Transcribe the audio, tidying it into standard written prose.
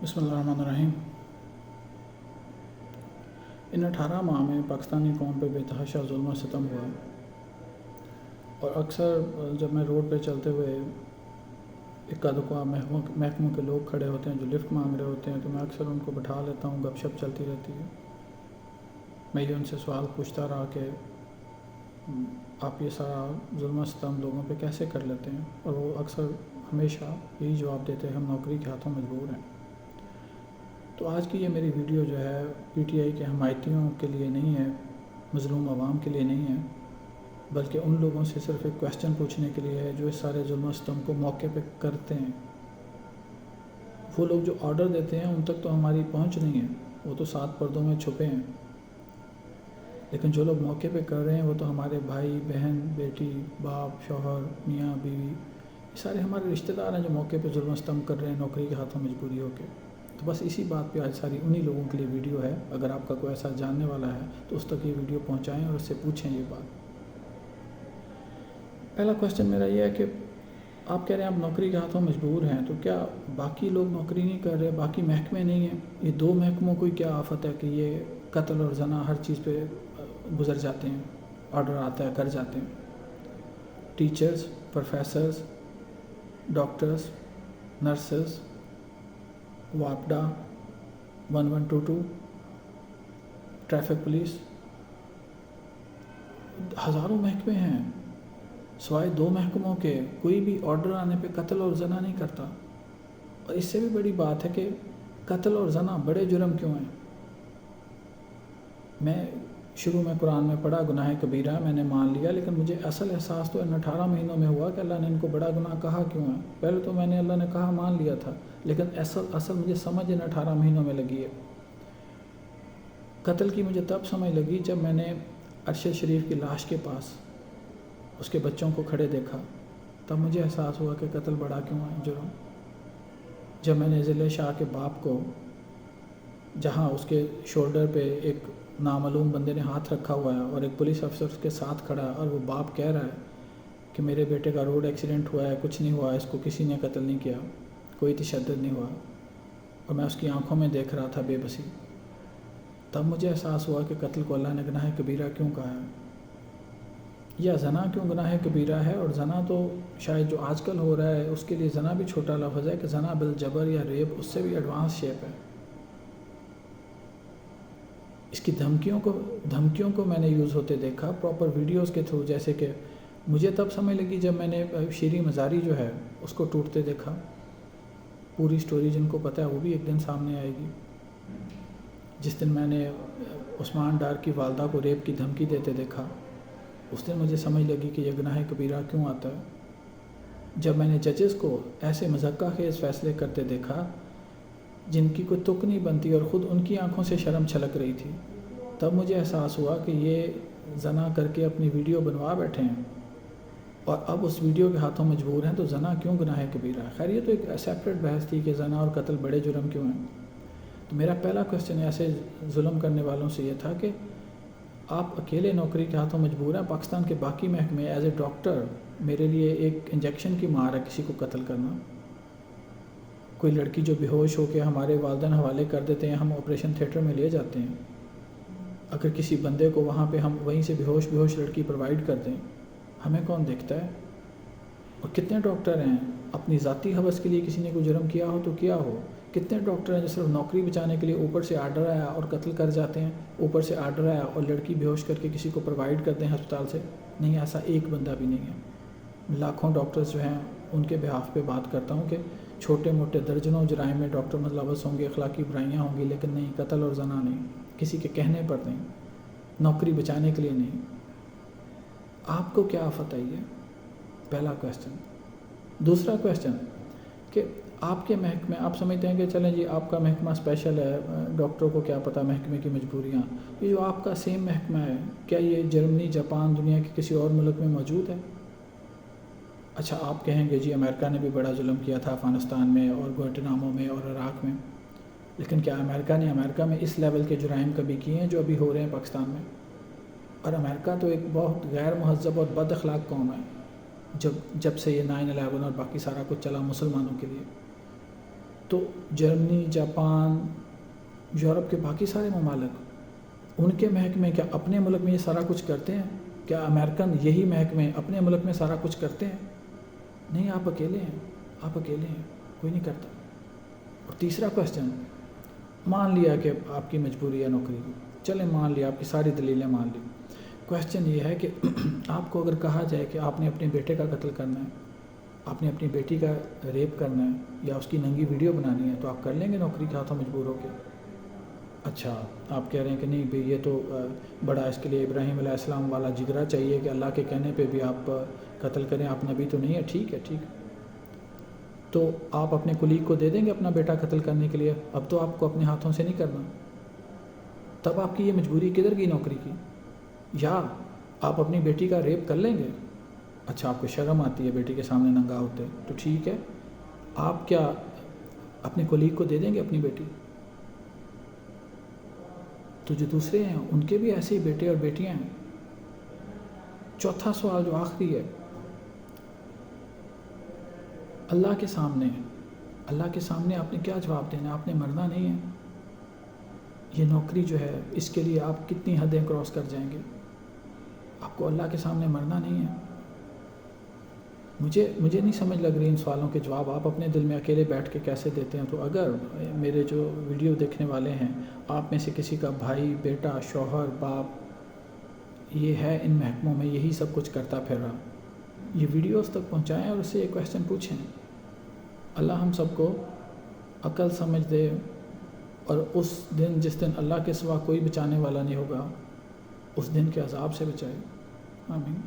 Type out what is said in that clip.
बिस्मिल्लाहिर्रहमानिर्रहीम। इन 18 माह में पाकिस्तानी कौम पे बेतहाशा जुल्म सितम हुआ और अक्सर जब मैं रोड पे चलते हुए इक्का दुक्का महकमों के लोग खड़े होते हैं जो लिफ्ट मांग रहे होते हैं तो मैं अक्सर उनको बैठा लेता हूँ, गपशप चलती रहती है। मैं ये उनसे सवाल पूछता रहा कि आप ये सारा जुल्म सितम लोगों पे कैसे कर लेते हैं, और वो अक्सर हमेशा यही जवाब देते हैं, हम नौकरी के हाथों मजबूर हैं। तो आज की ये मेरी वीडियो जो है पीटीआई के हमायतियों के लिए नहीं है, मज़लूम आवाम के लिए नहीं है, बल्कि उन लोगों से सिर्फ एक क्वेश्चन पूछने के लिए है जो इस सारे जुल्म सितम को मौके पे करते हैं। वो लोग जो ऑर्डर देते हैं उन तक तो हमारी पहुंच नहीं है, वो तो 7 पर्दों में छुपे हैं, लेकिन जो लोग मौके पे कर रहे हैं वो तो हमारे भाई बहन, बेटी, बाप, शौहर, मियाँ बीवी, ये सारे हमारे रिश्तेदार हैं जो मौके पे जुल्म सितम कर रहे हैं नौकरी के हाथों मजबूरी होकर। तो बस इसी बात पे आज सारी उन्हीं लोगों के लिए वीडियो है। अगर आपका कोई ऐसा जानने वाला है तो उस तक ये वीडियो पहुंचाएं और उससे पूछें ये बात। पहला क्वेश्चन मेरा ये है कि आप कह रहे हैं आप नौकरी के हाथों मजबूर हैं, तो क्या बाकी लोग नौकरी नहीं कर रहे, बाकी महकमे नहीं हैं? ये 2 महकमों को क्या आफत है कि ये कत्ल और जना हर चीज़ पे गुजर जाते हैं, ऑर्डर आता है कर जाते हैं। टीचर्स, प्रोफेसर्स, डॉक्टर्स, नर्सेस, वापडा, 1122, ट्रैफिक पुलिस, हज़ारों महकमे हैं। सिवाय 2 महकमों के कोई भी ऑर्डर आने पे कत्ल और जना नहीं करता। और इससे भी बड़ी बात है कि कत्ल और जना बड़े जुर्म क्यों हैं? मैं शुरू में कुरान में पढ़ा गुनाह कबीरा, मैंने मान लिया, लेकिन मुझे असल एहसास तो इन 18 महीनों में हुआ कि अल्लाह ने इनको बड़ा गुनाह कहा क्यों है। पहले तो मैंने अल्लाह ने कहा मान लिया था, लेकिन असल मुझे समझ इन 18 महीनों में लगी है। कत्ल की मुझे तब समझ लगी जब मैंने अरशद शरीफ की लाश के पास उसके बच्चों को खड़े देखा, तब मुझे एहसास हुआ कि कत्ल बड़ा क्यों है जुर्म। जब मैंने ज़िले शाह के बाप को, जहाँ उसके शोल्डर पे एक नामालूम बंदे ने हाथ रखा हुआ है और एक पुलिस अफसर उसके साथ खड़ा है और वो बाप कह रहा है कि मेरे बेटे का रोड एक्सीडेंट हुआ है, कुछ नहीं हुआ, इसको किसी ने कत्ल नहीं किया, कोई तशद्दुद नहीं हुआ, और मैं उसकी आंखों में देख रहा था बेबसी, तब मुझे एहसास हुआ कि कत्ल को अल्लाह ने गुनाह कबीरा क्यों कहा है, या जना क्यों गुनाह कबीरा है। और जना तो शायद जो आजकल हो रहा है उसके लिए जना भी छोटा लफ्ज़ है कि जना बिल जबर या रेप उससे भी एडवांस शेप है। इसकी धमकियों को मैंने यूज़ होते देखा प्रॉपर वीडियोस के थ्रू, जैसे कि मुझे तब समझ लगी जब मैंने शीरी मज़ारी जो है उसको टूटते देखा। पूरी स्टोरी जिनको पता है वो भी एक दिन सामने आएगी। जिस दिन मैंने उस्मान डार की वालदा को रेप की धमकी देते देखा, उस दिन मुझे समझ लगी कि यह गुनाह कबीरा क्यों आता है। जब मैंने जजेस को ऐसे मज़क्का खेज़ फ़ैसले करते देखा जिनकी कोई तुक नहीं बनती और ख़ुद उनकी आंखों से शर्म छलक रही थी, तब मुझे एहसास हुआ कि ये जना करके अपनी वीडियो बनवा बैठे हैं और अब उस वीडियो के हाथों मजबूर हैं, तो जना क्यों गुनाह कबीरा है। खैर ये तो एक सेपरेट बहस थी कि जना और कत्ल बड़े जुर्म क्यों हैं। तो मेरा पहला क्वेश्चन ऐसे जुल्म करने वालों से ये था कि आप अकेले नौकरी के हाथों मजबूर हैं, पाकिस्तान के बाकी महकमे एज ए डॉक्टर मेरे लिए एक इंजेक्शन की मार है किसी को कत्ल करना। कोई लड़की जो बेहोश हो के हमारे वालिदैन हवाले कर देते हैं, हम ऑपरेशन थिएटर में ले जाते हैं, अगर किसी बंदे को वहाँ पे हम वहीं से बेहोश लड़की प्रोवाइड कर दें, हमें कौन देखता है? और कितने डॉक्टर हैं अपनी ज़ाती हवस के लिए किसी ने कोई जुर्म किया हो तो किया हो, कितने डॉक्टर हैं जो सिर्फ नौकरी बचाने के लिए ऊपर से आर्डर आया और कत्ल कर जाते हैं, ऊपर से आर्डर आया और लड़की बेहोश करके किसी को प्रोवाइड करते हैं अस्पताल से। नहीं, ऐसा एक बंदा भी नहीं है। लाखों डॉक्टर्स जो हैं उनके बिहाफ पे बात करता हूँ कि छोटे मोटे दर्जनों जुराइम में डॉक्टर मुलव्वस होंगे, अखलाकी बुराइयाँ होंगी, लेकिन नहीं, कत्ल और जना नहीं, किसी के कहने पर नहीं, नौकरी बचाने के लिए नहीं। आपको क्या आफत आई है? पहला क्वेश्चन। दूसरा क्वेश्चन कि आपके महकमे, आप समझते हैं कि चलें जी आपका महकमा स्पेशल है, डॉक्टरों को क्या पता महकमे की मजबूरियाँ। ये जो आपका सेम महकमा है, क्या ये जर्मनी, जापान, दुनिया के किसी और मुल्क में मौजूद है? अच्छा, आप कहेंगे जी अमेरिका ने भी बड़ा जुल्म किया था अफ़गानिस्तान में और गुआंटानामो में और इराक़ में, लेकिन क्या अमेरिका में इस लेवल के जुराइम कभी किए हैं जो अभी हो रहे हैं पाकिस्तान में? और अमेरिका तो एक बहुत गैर महज़्ज़ब और बद अखलाक कौम है जब से ये 9/11 और बाकी सारा कुछ चला मुसलमानों के लिए। تو جرمنی، جاپان، یورپ کے باقی سارے ممالک، ان کے محکمے کیا اپنے ملک میں یہ سارا کچھ کرتے ہیں؟ کیا امریکن یہی محکمے اپنے ملک میں سارا کچھ کرتے ہیں؟ نہیں، آپ اکیلے ہیں، آپ اکیلے ہیں، کوئی نہیں کرتا۔ اور تیسرا کویسچن، مان لیا کہ آپ کی مجبوری ہے نوکری کی، چلیں مان لیا، آپ کی ساری دلیلیں مان لی۔ کویسچن یہ ہے کہ آپ کو اگر کہا جائے کہ آپ نے اپنے بیٹے کا قتل کرنا ہے، آپ نے اپنی بیٹی کا ریپ کرنا ہے یا اس کی ننگی ویڈیو بنانی ہے، تو آپ کر لیں گے نوکری کے ہاتھوں مجبور ہو کے؟ اچھا، آپ کہہ رہے ہیں کہ نہیں بھئی یہ تو بڑا اس کے لیے ابراہیم علیہ السلام والا جگرا چاہیے کہ اللہ کے کہنے پہ بھی آپ قتل کریں، آپ نبی تو نہیں ہے۔ ٹھیک ہے، ٹھیک ہے، تو آپ اپنے کولیگ کو دے دیں گے اپنا بیٹا قتل کرنے کے لیے؟ اب تو آپ کو اپنے ہاتھوں سے نہیں کرنا، تب آپ کی یہ مجبوری کدھر گئی نوکری کی؟ یا آپ اپنی بیٹی کا ریپ کر لیں گے؟ اچھا، آپ کو شرم آتی ہے بیٹی کے سامنے ننگا ہوتے، تو ٹھیک ہے، آپ کیا اپنے کولیگ کو دے دیں گے اپنی بیٹی؟ تو جو دوسرے ہیں ان کے بھی ایسے ہی بیٹے اور بیٹیاں ہیں۔ چوتھا سوال جو آخری ہے، اللہ کے سامنے آپ نے کیا جواب دینا؟ آپ نے مرنا نہیں ہے۔ یہ نوکری جو ہے اس کے لیے آپ کتنی حدیں کراس کر جائیں گے؟ آپ کو اللہ کے سامنے مرنا نہیں ہے۔ مجھے نہیں سمجھ لگ رہی ان سوالوں کے جواب آپ اپنے دل میں اکیلے بیٹھ کے کیسے دیتے ہیں۔ تو اگر میرے جو ویڈیو دیکھنے والے ہیں، آپ میں سے کسی کا بھائی، بیٹا، شوہر، باپ یہ ہے ان محکموں میں، یہی سب کچھ کرتا پھر رہا، یہ ویڈیوز تک پہنچائیں اور اس سے یہ کویسچن پوچھیں۔ اللہ ہم سب کو عقل سمجھ دے، اور اس دن جس دن اللہ کے سوا کوئی بچانے والا نہیں ہوگا، اس دن کے عذاب سے بچائے۔ آمین۔